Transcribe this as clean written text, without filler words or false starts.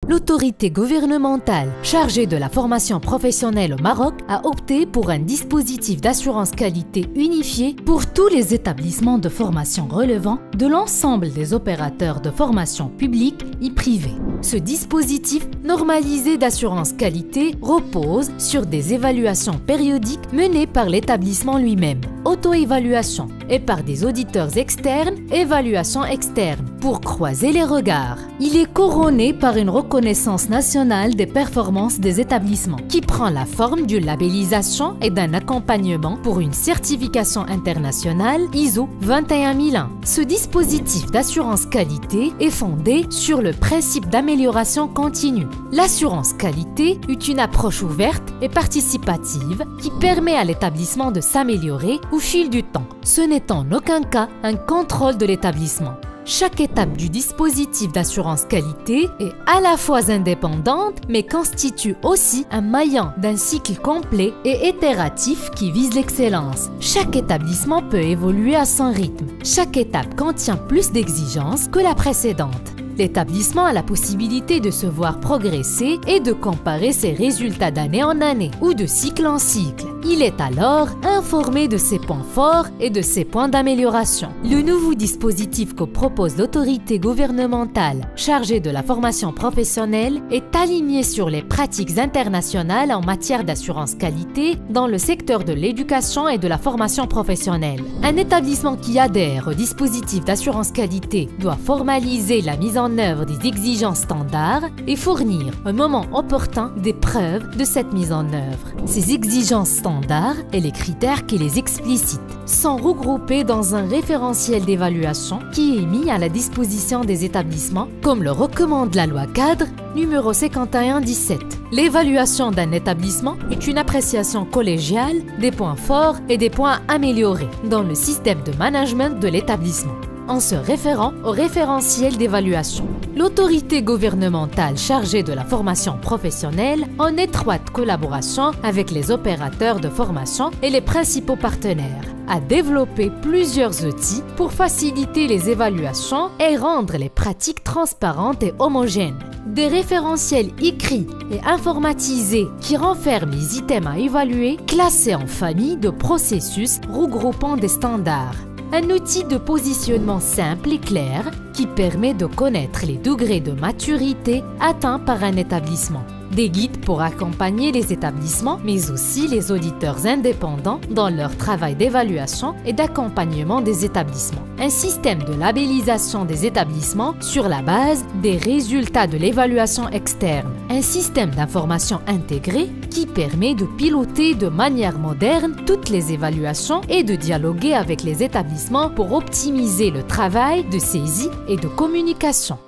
L'autorité gouvernementale chargée de la formation professionnelle au Maroc a opté pour un dispositif d'assurance qualité unifié pour tous les établissements de formation relevant de l'ensemble des opérateurs de formation publique et privée. Ce dispositif normalisé d'assurance qualité repose sur des évaluations périodiques menées par l'établissement lui-même, auto-évaluation, et par des auditeurs externes, évaluation externe, pour croiser les regards. Il est couronné par une reconnaissance nationale des performances des établissements, qui prend la forme d'une labellisation et d'un accompagnement pour une certification internationale ISO 21001. Ce dispositif d'assurance qualité est fondé sur le principe d'amélioration continue. L'assurance qualité est une approche ouverte et participative qui permet à l'établissement de s'améliorer au fil du temps. Ce n'est en aucun cas un contrôle de l'établissement. Chaque étape du dispositif d'assurance qualité est à la fois indépendante, mais constitue aussi un maillon d'un cycle complet et itératif qui vise l'excellence. Chaque établissement peut évoluer à son rythme. Chaque étape contient plus d'exigences que la précédente. L'établissement a la possibilité de se voir progresser et de comparer ses résultats d'année en année ou de cycle en cycle. Il est alors informé de ses points forts et de ses points d'amélioration. Le nouveau dispositif que propose l'autorité gouvernementale chargée de la formation professionnelle est aligné sur les pratiques internationales en matière d'assurance qualité dans le secteur de l'éducation et de la formation professionnelle. Un établissement qui adhère au dispositif d'assurance qualité doit formaliser la mise en œuvre des exigences standards et fournir au moment opportun des preuves de cette mise en œuvre. Ces exigences standards et les critères qui les explicitent sont regroupés dans un référentiel d'évaluation qui est mis à la disposition des établissements comme le recommande la loi cadre numéro 5117. L'évaluation d'un établissement est une appréciation collégiale des points forts et des points améliorés dans le système de management de l'établissement, en se référant au référentiel d'évaluation. L'autorité gouvernementale chargée de la formation professionnelle, en étroite collaboration avec les opérateurs de formation et les principaux partenaires, a développé plusieurs outils pour faciliter les évaluations et rendre les pratiques transparentes et homogènes. Des référentiels écrits et informatisés qui renferment les items à évaluer, classés en familles de processus regroupant des standards. Un outil de positionnement simple et clair qui permet de connaître les degrés de maturité atteints par un établissement. Des guides pour accompagner les établissements, mais aussi les auditeurs indépendants dans leur travail d'évaluation et d'accompagnement des établissements. Un système de labellisation des établissements sur la base des résultats de l'évaluation externe. Un système d'information intégré qui permet de piloter de manière moderne toutes les évaluations et de dialoguer avec les établissements pour optimiser le travail de saisie et de communication.